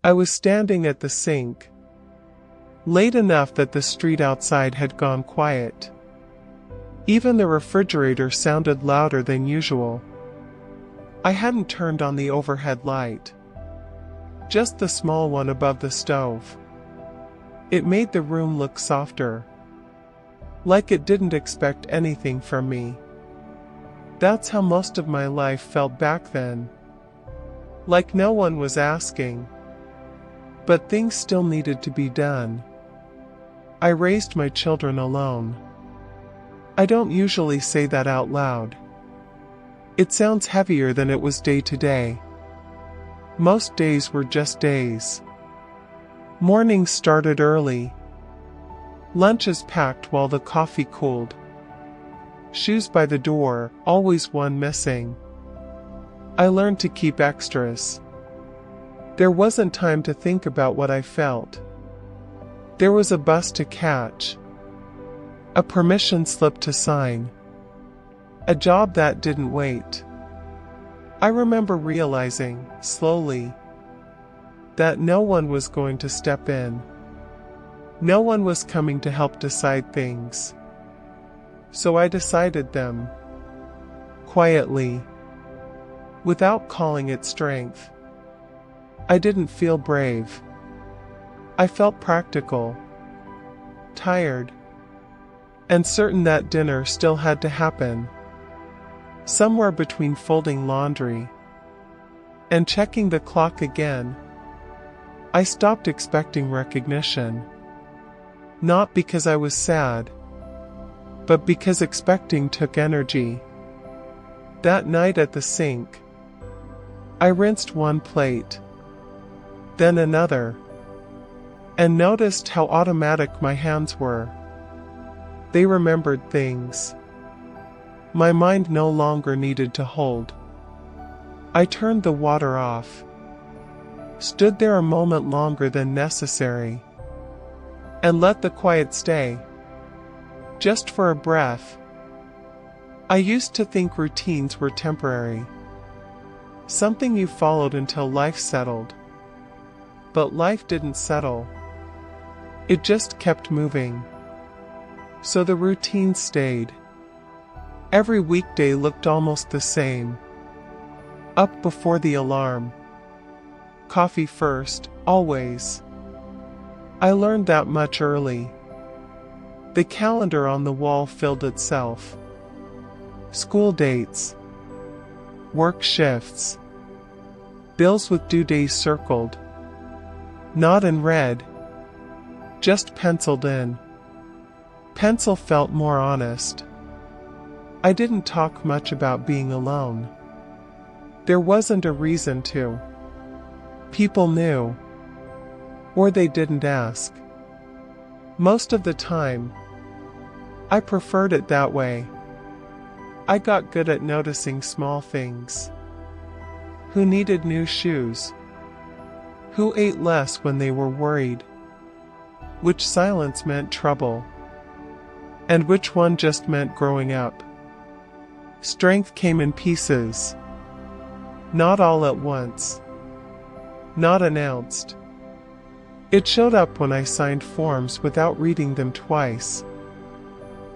I was standing at the sink, late enough that the street outside had gone quiet. Even the refrigerator sounded louder than usual. I hadn't turned on the overhead light, just the small one above the stove. It made the room look softer, like it didn't expect anything from me. That's how most of my life felt back then. Like no one was asking. But things still needed to be done. I raised my children alone. I don't usually say that out loud. It sounds heavier than it was day to day. Most days were just days. Mornings started early. Lunches packed while the coffee cooled. Shoes by the door, always one missing. I learned to keep extras. There wasn't time to think about what I felt. There was a bus to catch, a permission slip to sign, a job that didn't wait. I remember realizing, slowly, that no one was going to step in. No one was coming to help decide things. So I decided them, quietly, without calling it strength. I didn't feel brave. I felt practical, tired, and certain that dinner still had to happen. Somewhere between folding laundry and checking the clock again, I stopped expecting recognition. Not because I was sad, but because expecting took energy. That night at the sink, I rinsed one plate, then another, and noticed how automatic my hands were. They remembered things my mind no longer needed to hold. I turned the water off, stood there a moment longer than necessary, and let the quiet stay, just for a breath. I used to think routines were temporary, something you followed until life settled. But life didn't settle. It just kept moving. So the routine stayed. Every weekday looked almost the same. Up before the alarm. Coffee first, always. I learned that much early. The calendar on the wall filled itself. School dates. Work shifts. Bills with due days circled. Not in red, just penciled in. Pencil felt more honest. I didn't talk much about being alone. There wasn't a reason to. People knew, or they didn't ask. Most of the time, I preferred it that way. I got good at noticing small things. Who needed new shoes? Who ate less when they were worried? Which silence meant trouble? And which one just meant growing up? Strength came in pieces. Not all at once. Not announced. It showed up when I signed forms without reading them twice.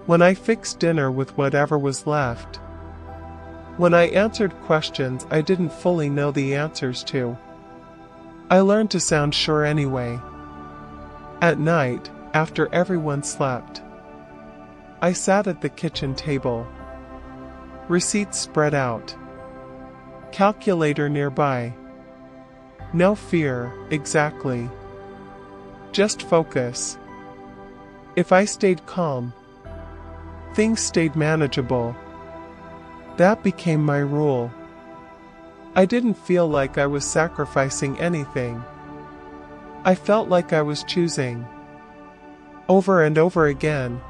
When I fixed dinner with whatever was left. When I answered questions I didn't fully know the answers to. I learned to sound sure anyway. At night, after everyone slept, I sat at the kitchen table. Receipts spread out. Calculator nearby. No fear, exactly. Just focus. If I stayed calm, things stayed manageable. That became my rule. I didn't feel like I was sacrificing anything. I felt like I was choosing, over and over again,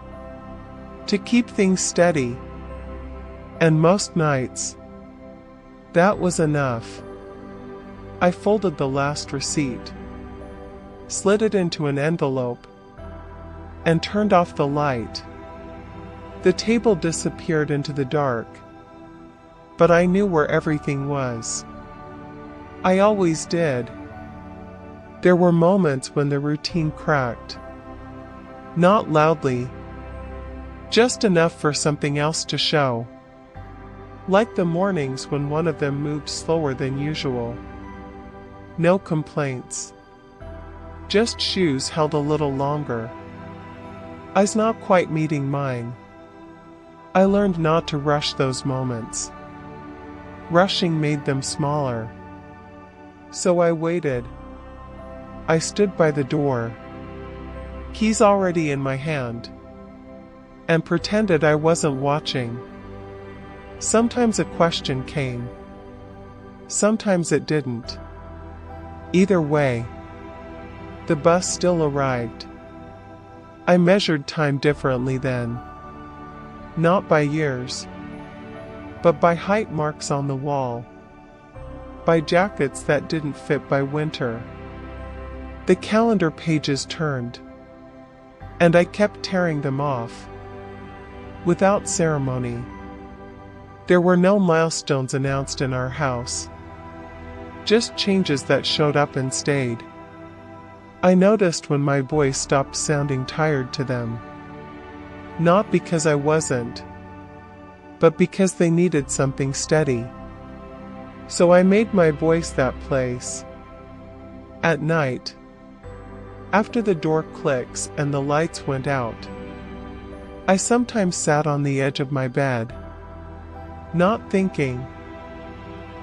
to keep things steady. And most nights, that was enough. I folded the last receipt, slid it into an envelope, and turned off the light. The table disappeared into the dark, but I knew where everything was. I always did. There were moments when the routine cracked. Not loudly, just enough for something else to show. Like the mornings when one of them moved slower than usual. No complaints. Just shoes held a little longer. Eyes not quite meeting mine. I learned not to rush those moments. Rushing made them smaller. So I waited. I stood by the door, keys already in my hand, and pretended I wasn't watching. Sometimes a question came. Sometimes it didn't. Either way, the bus still arrived. I measured time differently then. Not by years, but by height marks on the wall. By jackets that didn't fit by winter. The calendar pages turned, and I kept tearing them off. Without ceremony. There were no milestones announced in our house. Just changes that showed up and stayed. I noticed when my boys stopped sounding tired to them. Not because I wasn't, but because they needed something steady. So I made my voice that place. At night, after the door clicks and the lights went out, I sometimes sat on the edge of my bed, not thinking,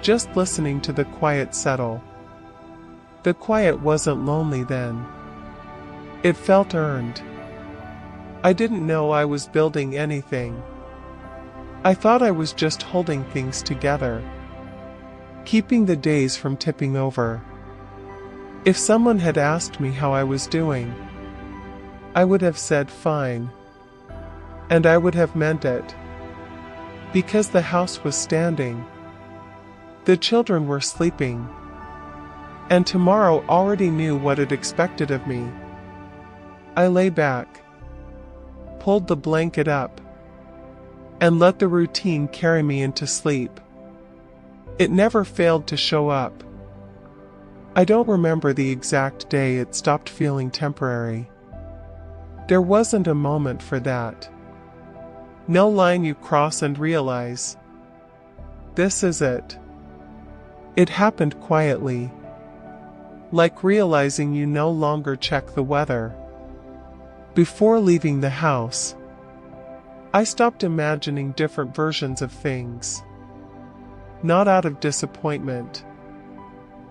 just listening to the quiet settle. The quiet wasn't lonely then. It felt earned. I didn't know I was building anything. I thought I was just holding things together, keeping the days from tipping over. If someone had asked me how I was doing, I would have said fine. And I would have meant it. Because the house was standing. The children were sleeping. And tomorrow already knew what it expected of me. I lay back, pulled the blanket up, and let the routine carry me into sleep. It never failed to show up. I don't remember the exact day it stopped feeling temporary. There wasn't a moment for that. No line you cross and realize, this is it. It happened quietly. Like realizing you no longer check the weather. Before leaving the house, I stopped imagining different versions of things. Not out of disappointment,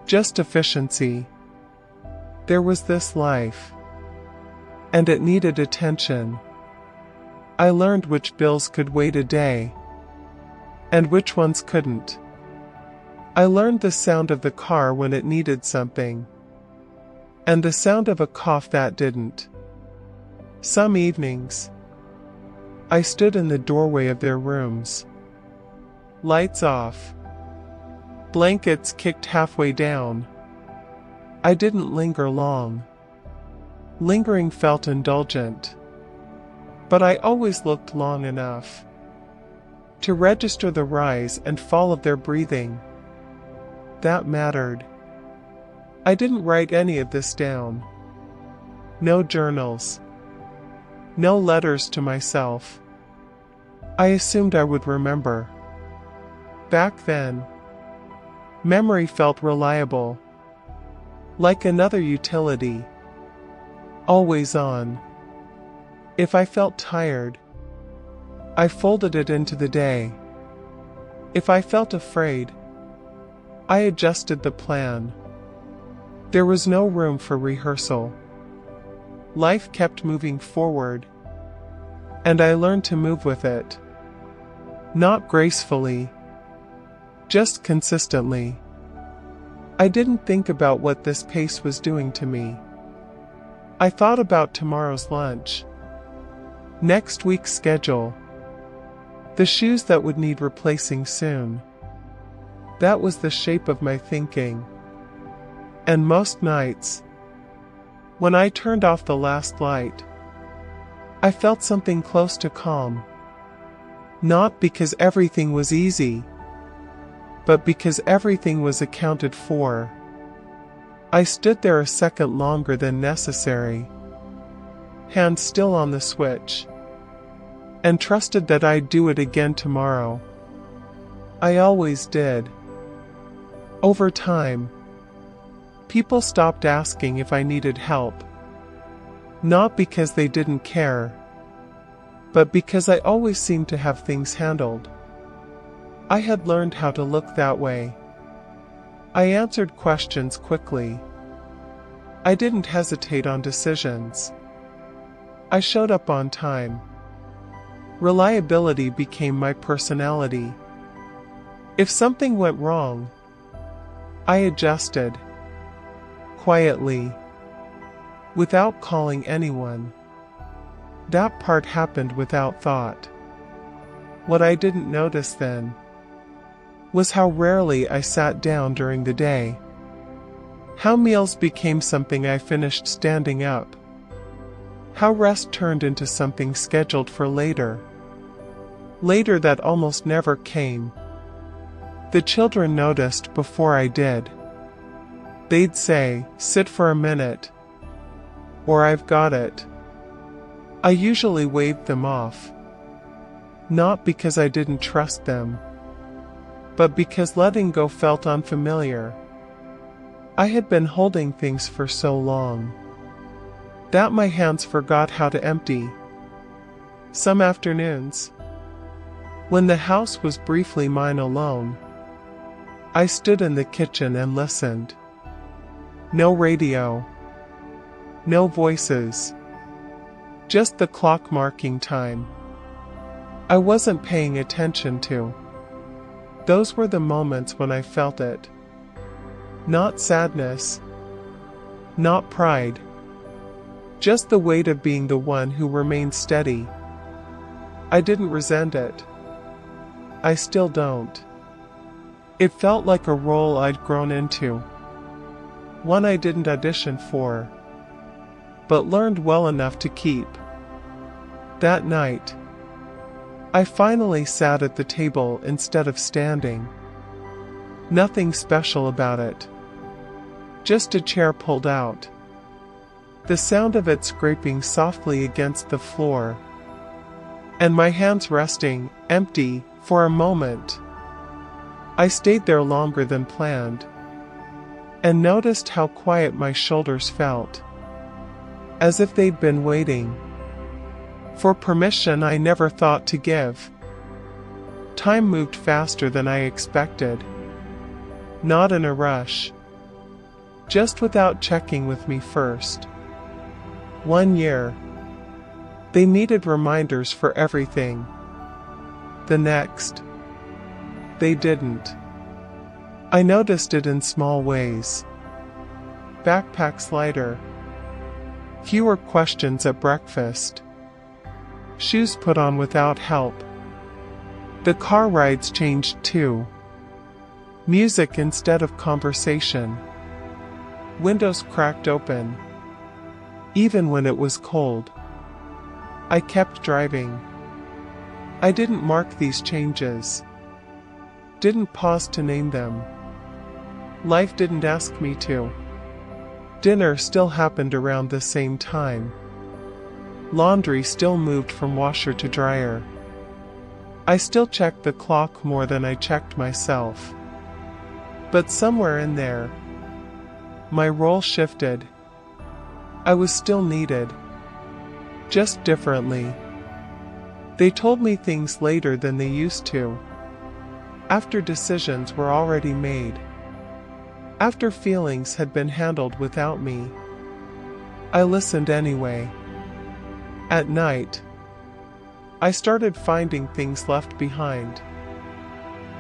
just efficiency. There was this life, and it needed attention. I learned which bills could wait a day, and which ones couldn't. I learned the sound of the car when it needed something, and the sound of a cough that didn't. Some evenings, I stood in the doorway of their rooms. Lights off. Blankets kicked halfway down. I didn't linger long. Lingering felt indulgent. But I always looked long enough to register the rise and fall of their breathing. That mattered. I didn't write any of this down. No journals. No letters to myself. I assumed I would remember. Back then, memory felt reliable. Like another utility. Always on. If I felt tired, I folded it into the day. If I felt afraid, I adjusted the plan. There was no room for rehearsal. Life kept moving forward, and I learned to move with it. Not gracefully, just consistently. I didn't think about what this pace was doing to me. I thought about tomorrow's lunch, next week's schedule, the shoes that would need replacing soon. That was the shape of my thinking. And most nights, when I turned off the last light, I felt something close to calm. Not because everything was easy, but because everything was accounted for. I stood there a second longer than necessary, hand still on the switch, and trusted that I'd do it again tomorrow. I always did. Over time, people stopped asking if I needed help. Not because they didn't care, but because I always seemed to have things handled. I had learned how to look that way. I answered questions quickly. I didn't hesitate on decisions. I showed up on time. Reliability became my personality. If something went wrong, I adjusted. Quietly. Without calling anyone. That part happened without thought. What I didn't notice then was how rarely I sat down during the day. How meals became something I finished standing up. How rest turned into something scheduled for later. Later that almost never came. The children noticed before I did. They'd say, "Sit for a minute," or "I've got it." I usually waved them off. Not because I didn't trust them, but because letting go felt unfamiliar. I had been holding things for so long that my hands forgot how to empty. Some afternoons, when the house was briefly mine alone, I stood in the kitchen and listened. No radio. No voices. Just the clock marking time. I wasn't paying attention to. Those were the moments when I felt it. Not sadness. Not pride. Just the weight of being the one who remained steady. I didn't resent it. I still don't. It felt like a role I'd grown into. One I didn't audition for, but learned well enough to keep. That night, I finally sat at the table instead of standing. Nothing special about it. Just a chair pulled out. The sound of it scraping softly against the floor. And my hands resting, empty, for a moment. I stayed there longer than planned, and noticed how quiet my shoulders felt. As if they'd been waiting for permission I never thought to give. Time moved faster than I expected. Not in a rush. Just without checking with me first. 1 year. They needed reminders for everything. The next, they didn't. I noticed it in small ways. Backpacks lighter. Fewer questions at breakfast. Shoes put on without help. The car rides changed too. Music instead of conversation. Windows cracked open. Even when it was cold. I kept driving. I didn't mark these changes. Didn't pause to name them. Life didn't ask me to. Dinner still happened around the same time. Laundry still moved from washer to dryer. I still checked the clock more than I checked myself. But somewhere in there, my role shifted. I was still needed. Just differently. They told me things later than they used to. After decisions were already made. After feelings had been handled without me. I listened anyway. At night, I started finding things left behind.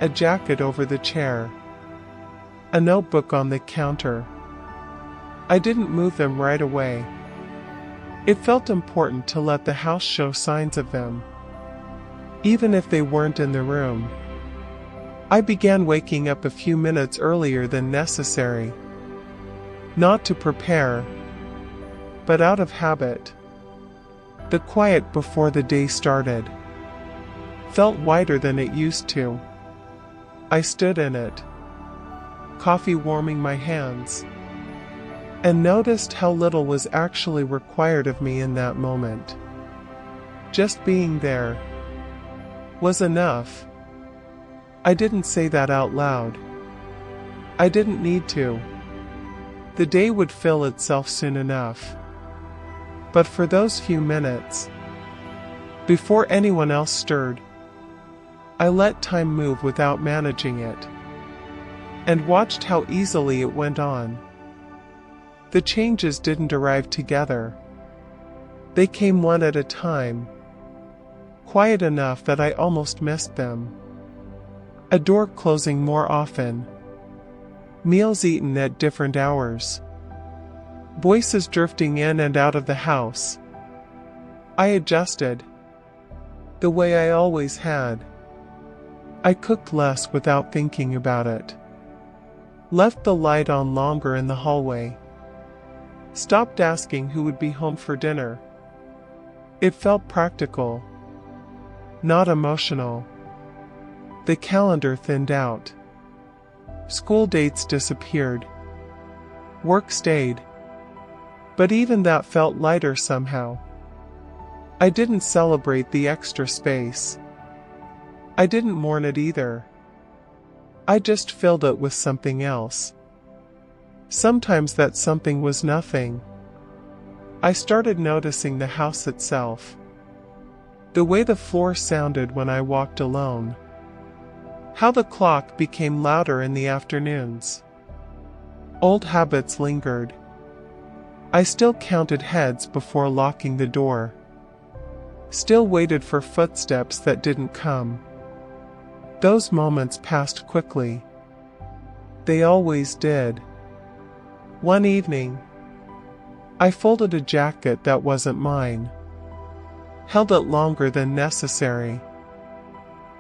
A jacket over the chair. A notebook on the counter. I didn't move them right away. It felt important to let the house show signs of them. Even if they weren't in the room. I began waking up a few minutes earlier than necessary. Not to prepare, but out of habit. The quiet before the day started felt wider than it used to. I stood in it. Coffee warming my hands. and noticed how little was actually required of me in that moment. Just being there was enough. I didn't say that out loud. I didn't need to. The day would fill itself soon enough. But for those few minutes, before anyone else stirred, I let time move without managing it, and watched how easily it went on. The changes didn't arrive together. They came one at a time, quiet enough that I almost missed them. A door closing more often, meals eaten at different hours, voices drifting in and out of the house. I adjusted, the way I always had. I cooked less without thinking about it. Left the light on longer in the hallway. Stopped asking who would be home for dinner. It felt practical, not emotional. The calendar thinned out. School dates disappeared. Work stayed. But even that felt lighter somehow. I didn't celebrate the extra space. I didn't mourn it either. I just filled it with something else. Sometimes that something was nothing. I started noticing the house itself. The way the floor sounded when I walked alone. How the clock became louder in the afternoons. Old habits lingered. I still counted heads before locking the door. Still waited for footsteps that didn't come. Those moments passed quickly. They always did. One evening, I folded a jacket that wasn't mine. Held it longer than necessary.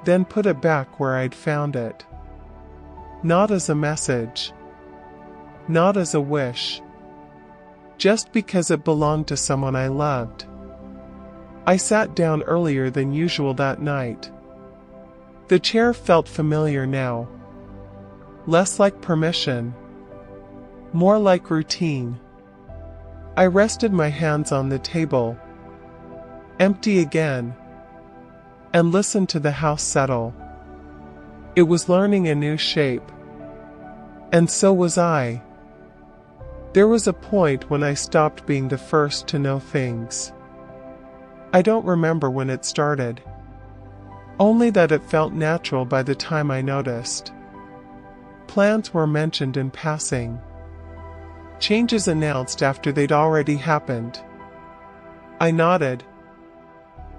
Then put it back where I'd found it. Not as a message. Not as a wish. Just because it belonged to someone I loved. I sat down earlier than usual that night. The chair felt familiar now. Less like permission. More like routine. I rested my hands on the table. Empty again. And listened to the house settle. It was learning a new shape. And so was I. There was a point when I stopped being the first to know things. I don't remember when it started. Only that it felt natural by the time I noticed. Plans were mentioned in passing. Changes announced after they'd already happened. I nodded.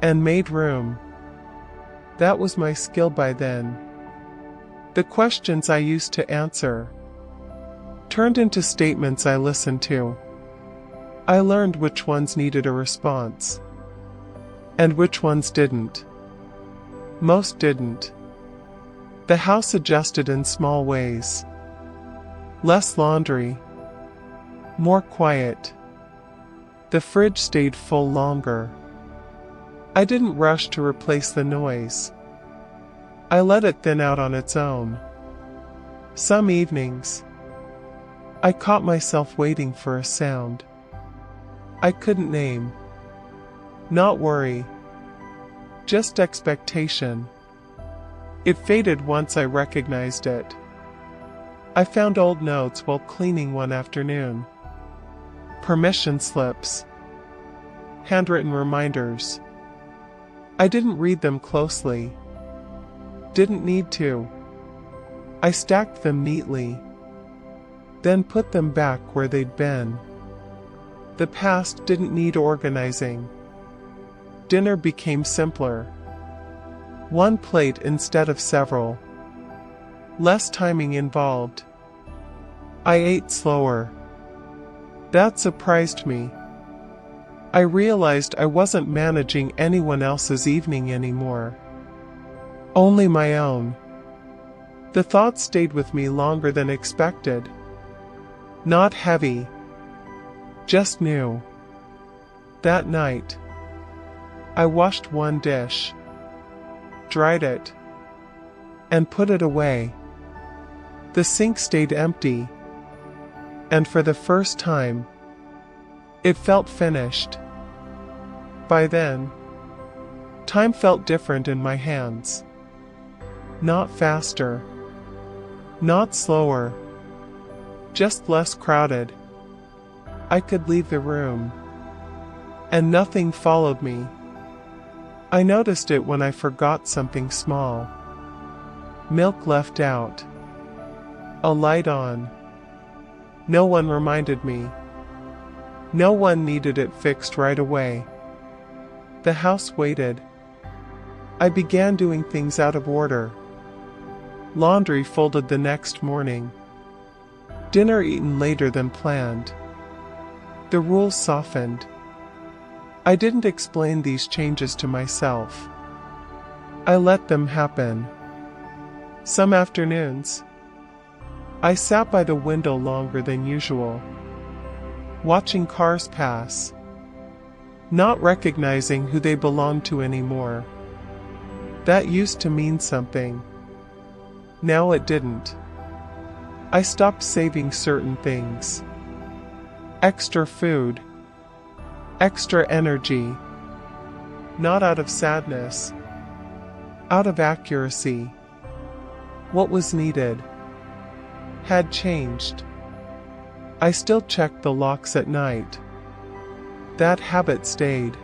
And made room. That was my skill by then. The questions I used to answer turned into statements I listened to. I learned which ones needed a response. And which ones didn't. Most didn't. The house adjusted in small ways. Less laundry. More quiet. The fridge stayed full longer. I didn't rush to replace the noise. I let it thin out on its own. Some evenings, I caught myself waiting for a sound I couldn't name. Not worry. Just expectation. It faded once I recognized it. I found old notes while cleaning one afternoon. Permission slips. Handwritten reminders. I didn't read them closely. Didn't need to. I stacked them neatly. Then put them back where they'd been. The past didn't need organizing. Dinner became simpler. One plate instead of several. Less timing involved. I ate slower. That surprised me. I realized I wasn't managing anyone else's evening anymore. Only my own. The thought stayed with me longer than expected. Not heavy. Just new. That night, I washed one dish, dried it, and put it away. The sink stayed empty. and for the first time, it felt finished. By then, time felt different in my hands. Not faster, not slower, just less crowded. I could leave the room, and nothing followed me. I noticed it when I forgot something small. Milk left out. A light on. No one reminded me. No one needed it fixed right away. The house waited. I began doing things out of order. Laundry folded the next morning. Dinner eaten later than planned. The rules softened. I didn't explain these changes to myself. I let them happen. Some afternoons, I sat by the window longer than usual, watching cars pass, not recognizing who they belonged to anymore. That used to mean something. Now it didn't. I stopped saving certain things. Extra food. Extra energy. Not out of sadness. Out of accuracy. What was needed had changed. I still checked the locks at night. That habit stayed.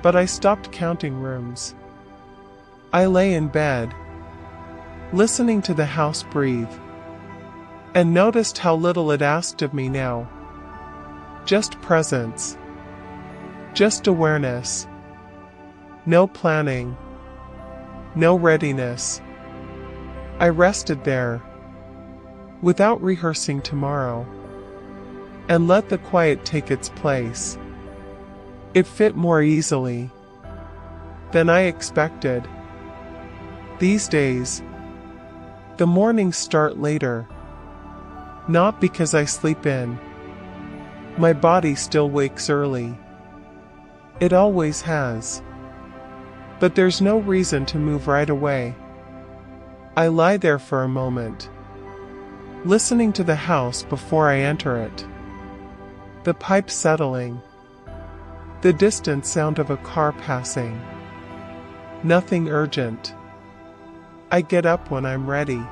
But I stopped counting rooms. I lay in bed, listening to the house breathe, and noticed how little it asked of me now. Just presence. Just awareness. No planning. No readiness. I rested there, without rehearsing tomorrow, and let the quiet take its place. It fit more easily than I expected. These days, the mornings start later, not because I sleep in. My body still wakes early. It always has. But there's no reason to move right away. I lie there for a moment, listening to the house before I enter it. The pipe settling. The distant sound of a car passing. Nothing urgent. I get up when I'm ready.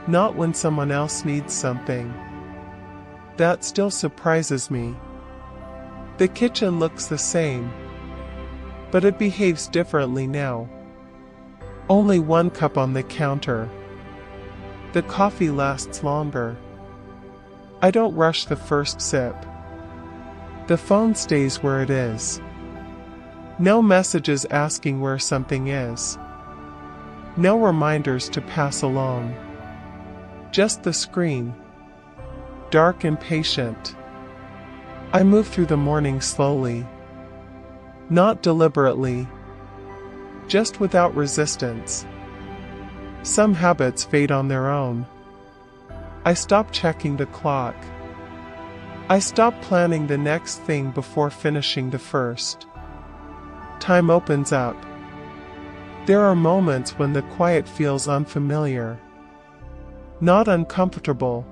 Not when someone else needs something. That still surprises me. The kitchen looks the same, but it behaves differently now. Only one cup on the counter. The coffee lasts longer. I don't rush the first sip. The phone stays where it is. No messages asking where something is. No reminders to pass along. Just the screen. Dark and patient. I move through the morning slowly. Not deliberately. Just without resistance. Some habits fade on their own. I stop checking the clock. I stop planning the next thing before finishing the first. Time opens up. There are moments when the quiet feels unfamiliar. Not uncomfortable.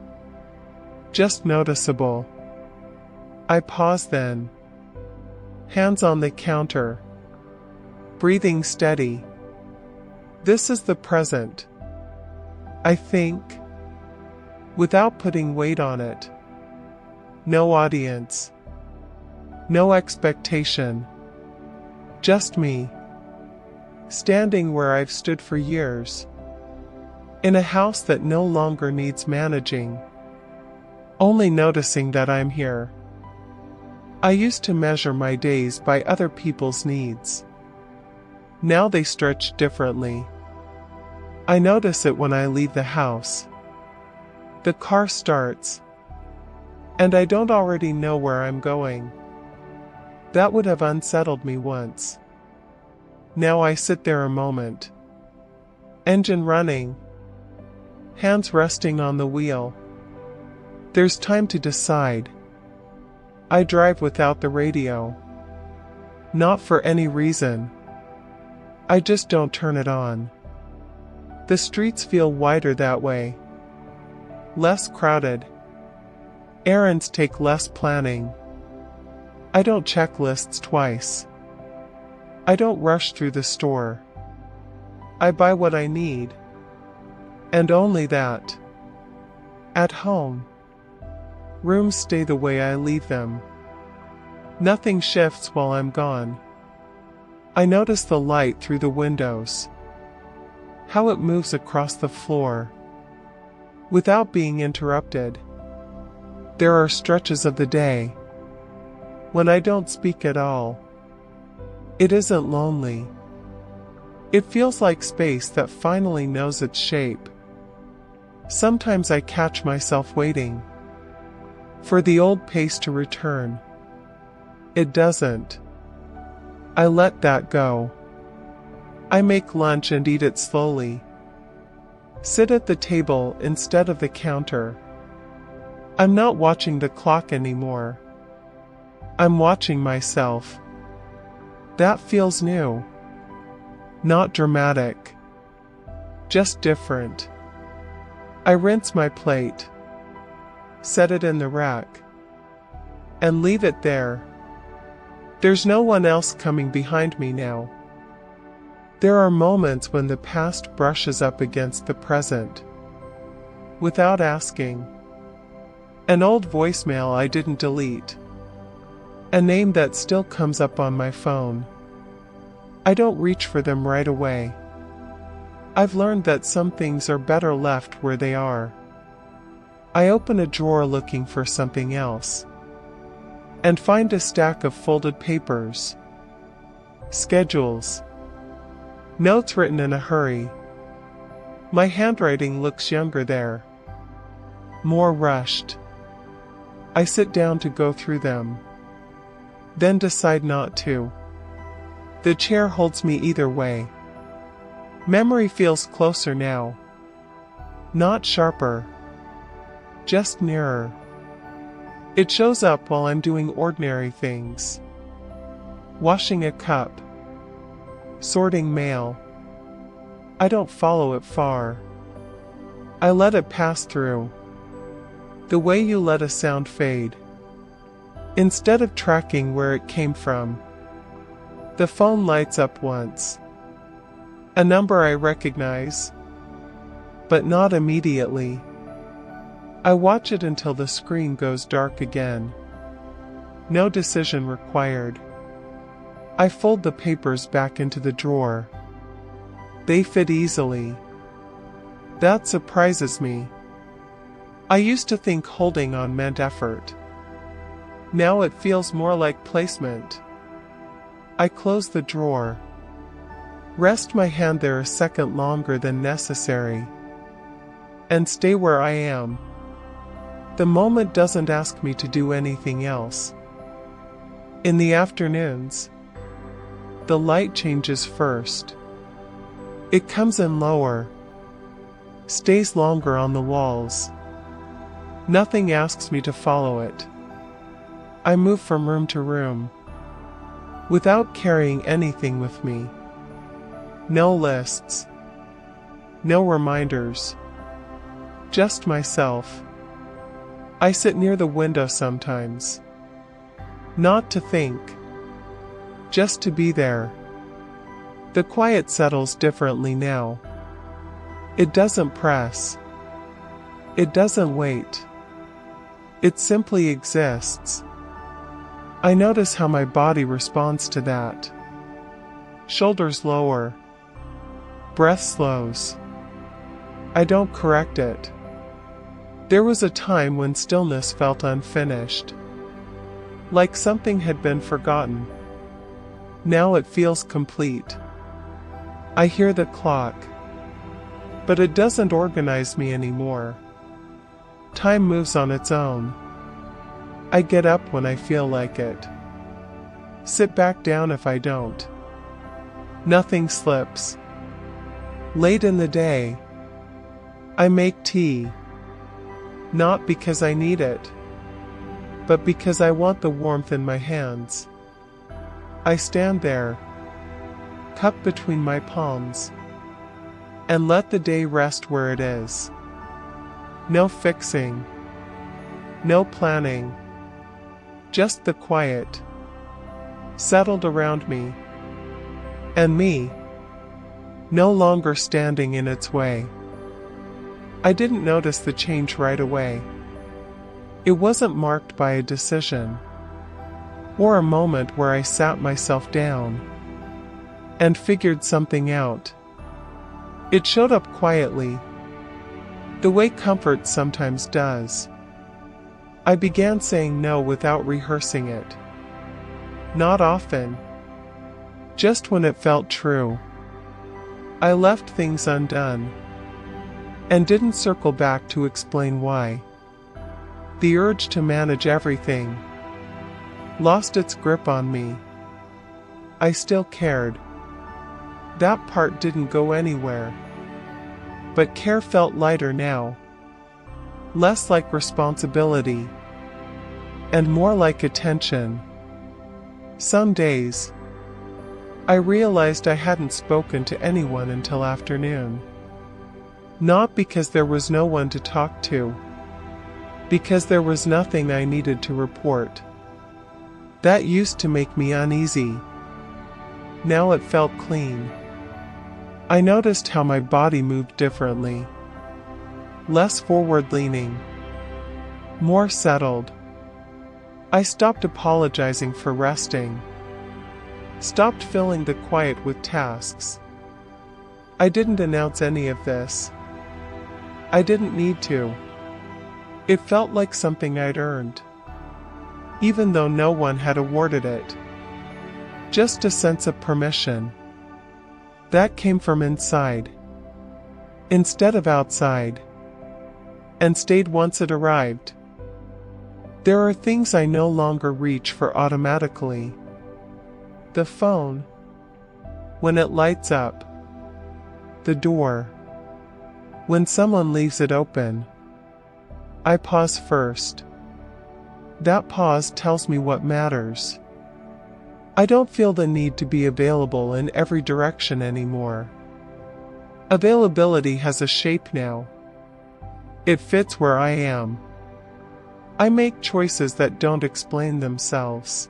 Just noticeable. I pause then. Hands on the counter. Breathing steady. This is the present. I think, without putting weight on it. No audience. No expectation. Just me. Standing where I've stood for years. In a house that no longer needs managing. Only noticing that I'm here. I used to measure my days by other people's needs. Now they stretch differently. I notice it when I leave the house. The car starts, and I don't already know where I'm going. That would have unsettled me once. Now I sit there a moment. Engine running. Hands resting on the wheel. There's time to decide. I drive without the radio. Not for any reason. I just don't turn it on. The streets feel wider that way. Less crowded. Errands take less planning. I don't check lists twice. I don't rush through the store. I buy what I need. And only that. At home, rooms stay the way I leave them. Nothing shifts while I'm gone. I notice the light through the windows, how it moves across the floor, without being interrupted. There are stretches of the day when I don't speak at all. It isn't lonely. It feels like space that finally knows its shape. Sometimes I catch myself waiting for the old pace to return. It doesn't. I let that go. I make lunch and eat it slowly. Sit at the table instead of the counter. I'm not watching the clock anymore. I'm watching myself. That feels new. Not dramatic. Just different. I rinse my plate, set it in the rack, and leave it there. There's no one else coming behind me now. There are moments when the past brushes up against the present, without asking. An old voicemail I didn't delete. A name that still comes up on my phone. I don't reach for them right away. I've learned that some things are better left where they are. I open a drawer looking for something else, and find a stack of folded papers, schedules, notes written in a hurry. My handwriting looks younger there, more rushed. I sit down to go through them, then decide not to. The chair holds me either way. Memory feels closer now. Not sharper, just nearer. It shows up while I'm doing ordinary things. Washing a cup. Sorting mail. I don't follow it far. I let it pass through. The way you let a sound fade. Instead of tracking where it came from. The phone lights up once. A number I recognize, but not immediately. I watch it until the screen goes dark again. No decision required. I fold the papers back into the drawer. They fit easily. That surprises me. I used to think holding on meant effort. Now it feels more like placement. I close the drawer. Rest my hand there a second longer than necessary. And stay where I am. The moment doesn't ask me to do anything else. In the afternoons, the light changes first. It comes in lower, stays longer on the walls. Nothing asks me to follow it. I move from room to room, without carrying anything with me. No lists, no reminders, just myself. I sit near the window sometimes. Not to think, just to be there. The quiet settles differently now. It doesn't press. It doesn't wait. It simply exists. I notice how my body responds to that. Shoulders lower. Breath slows. I don't correct it. There was a time when stillness felt unfinished. Like something had been forgotten. Now it feels complete. I hear the clock. But it doesn't organize me anymore. Time moves on its own. I get up when I feel like it. Sit back down if I don't. Nothing slips. Late in the day, I make tea. Not because I need it, but because I want the warmth in my hands. I stand there, cup between my palms, and let the day rest where it is. No fixing, No planning. Just the quiet. Settled around me. And me. No longer standing in its way. I didn't notice the change right away. It wasn't marked by a decision. Or a moment where I sat myself down and figured something out. It showed up quietly, the way comfort sometimes does. I began saying no without rehearsing it. Not often. Just when it felt true. I left things undone and didn't circle back to explain why. The urge to manage everything lost its grip on me. I still cared. That part didn't go anywhere. But care felt lighter now. Less like responsibility. And more like attention. Some days, I realized I hadn't spoken to anyone until afternoon. Not because there was no one to talk to. Because there was nothing I needed to report. That used to make me uneasy. Now it felt clean. I noticed how my body moved differently. Less forward-leaning. More settled. I stopped apologizing for resting. Stopped filling the quiet with tasks. I didn't announce any of this. I didn't need to. It felt like something I'd earned. Even though no one had awarded it. Just a sense of permission. That came from inside. Instead of outside. And stayed once it arrived. There are things I no longer reach for automatically. The phone. When it lights up. The door. When someone leaves it open. I pause first. That pause tells me what matters. I don't feel the need to be available in every direction anymore. Availability has a shape now. It fits where I am. I make choices that don't explain themselves.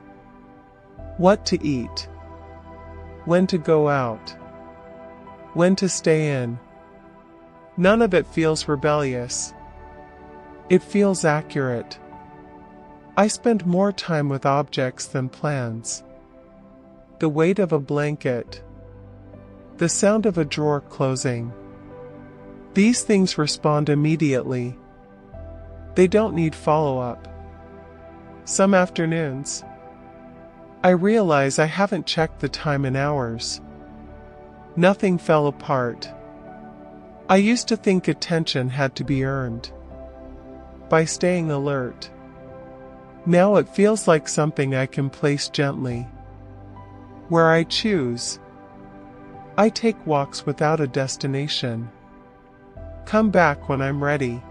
What to eat. When to go out. When to stay in. None of it feels rebellious. It feels accurate. I spend more time with objects than plans. The weight of a blanket. The sound of a drawer closing. These things respond immediately. They don't need follow-up. Some afternoons, I realize I haven't checked the time in hours. Nothing fell apart. I used to think attention had to be earned by staying alert. Now it feels like something I can place gently, where I choose. I take walks without a destination. Come back when I'm ready.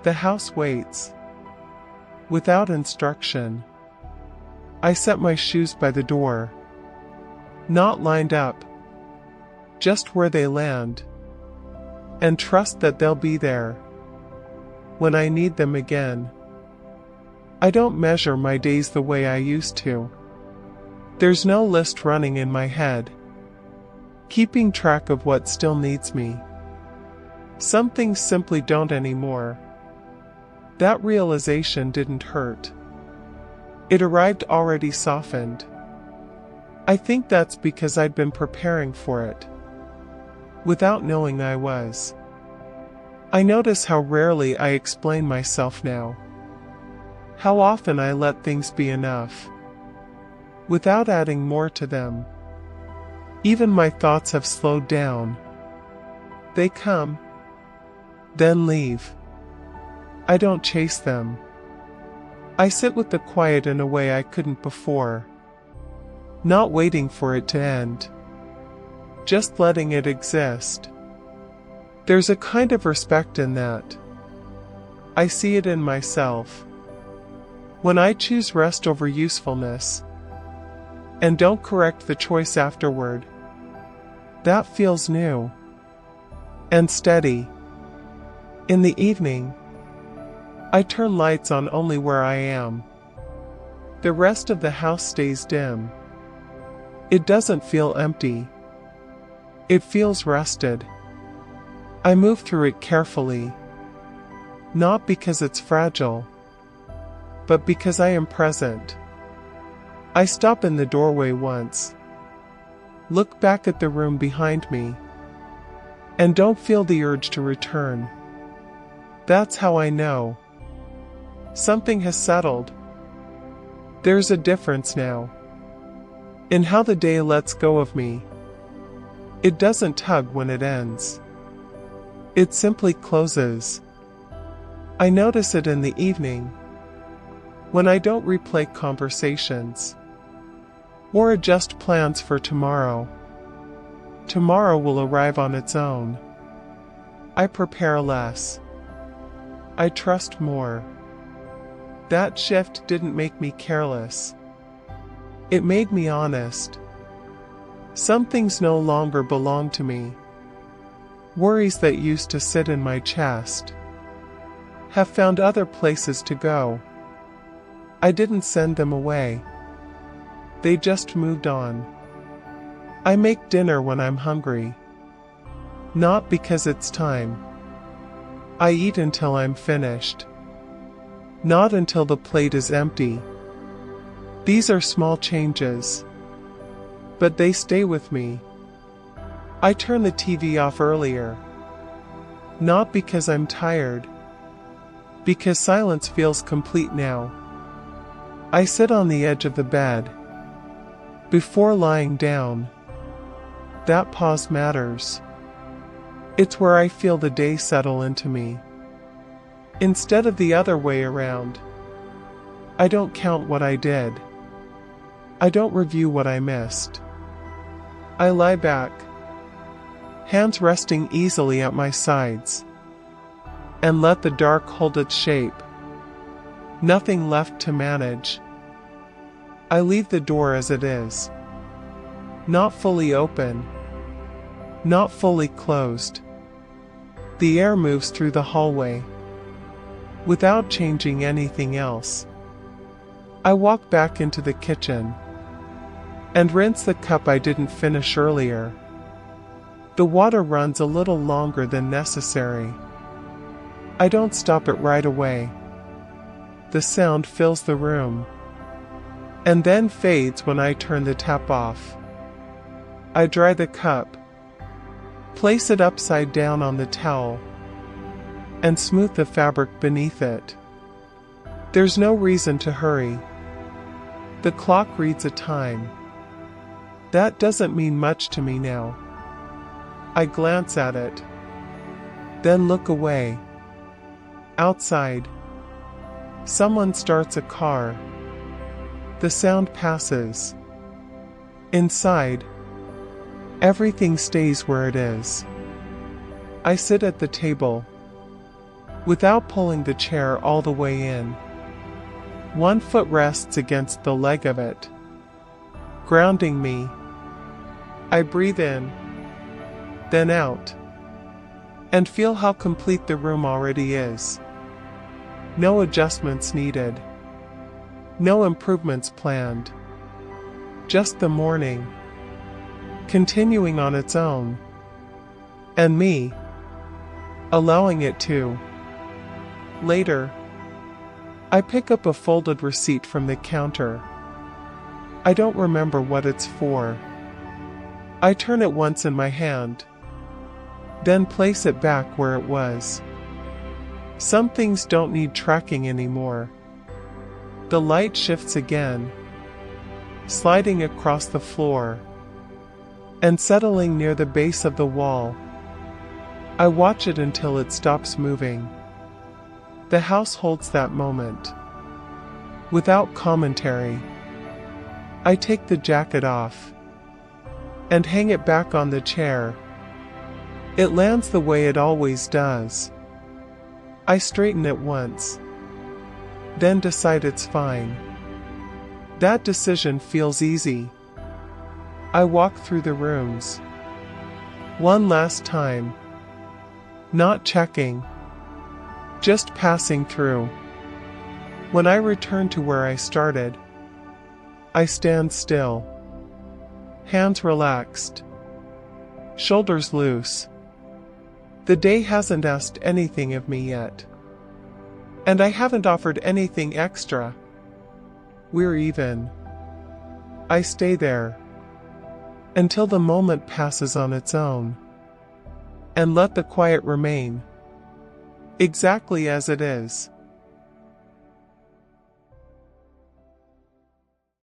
The house waits. Without instruction. I set my shoes by the door. Not lined up. Just where they land. And trust that they'll be there when I need them again. I don't measure my days the way I used to. There's no list running in my head, keeping track of what still needs me. Some things simply don't anymore. That realization didn't hurt. It arrived already softened. I think that's because I'd been preparing for it, without knowing I was. I notice how rarely I explain myself now. How often I let things be enough, without adding more to them. Even my thoughts have slowed down. They come, then leave. I don't chase them. I sit with the quiet in a way I couldn't before. Not waiting for it to end. Just letting it exist. There's a kind of respect in that. I see it in myself. When I choose rest over usefulness, and don't correct the choice afterward, that feels new and steady. In the evening, I turn lights on only where I am. The rest of the house stays dim. It doesn't feel empty. It feels rested. I move through it carefully. Not because it's fragile, but because I am present. I stop in the doorway once. Look back at the room behind me. And don't feel the urge to return. That's how I know. Something has settled. There's a difference now. In how the day lets go of me. It doesn't tug when it ends. It simply closes. I notice it in the evening. When I don't replay conversations. Or adjust plans for tomorrow. Tomorrow will arrive on its own. I prepare less. I trust more. That shift didn't make me careless. It made me honest. Some things no longer belong to me. Worries that used to sit in my chest have found other places to go. I didn't send them away. They just moved on. I make dinner when I'm hungry. Not because it's time. I eat until I'm finished. Not until the plate is empty. These are small changes. But they stay with me. I turn the TV off earlier. Not because I'm tired. Because silence feels complete now. I sit on the edge of the bed. Before lying down. That pause matters. It's where I feel the day settle into me. Instead of the other way around. I don't count what I did. I don't review what I missed. I lie back. Hands resting easily at my sides. And let the dark hold its shape. Nothing left to manage. I leave the door as it is. Not fully open. Not fully closed. The air moves through the hallway. Without changing anything else. I walk back into the kitchen. And rinse the cup I didn't finish earlier. The water runs a little longer than necessary. I don't stop it right away. The sound fills the room. And then fades when I turn the tap off. I dry the cup. Place it upside down on the towel. And smooth the fabric beneath it. There's no reason to hurry. The clock reads a time. That doesn't mean much to me now. I glance at it. Then look away. Outside. Someone starts a car. The sound passes. Inside. Everything stays where it is. I sit at the table. Without pulling the chair all the way in. One foot rests against the leg of it. Grounding me. I breathe in. Then out. And feel how complete the room already is. No adjustments needed. No improvements planned. Just the morning. Continuing on its own. And me. Allowing it to. Later. I pick up a folded receipt from the counter. I don't remember what it's for. I turn it once in my hand. Then place it back where it was. Some things don't need tracking anymore. The light shifts again. Sliding across the floor. And settling near the base of the wall. I watch it until it stops moving. The house holds that moment. Without commentary. I take the jacket off. And hang it back on the chair. It lands the way it always does. I straighten it once. Then decide it's fine. That decision feels easy. I walk through the rooms. One last time. Not checking. Just passing through. When I return to where I started, I stand still. Hands relaxed. Shoulders loose. The day hasn't asked anything of me yet. And I haven't offered anything extra. We're even. I stay there. Until the moment passes on its own. And let the quiet remain. Exactly as it is.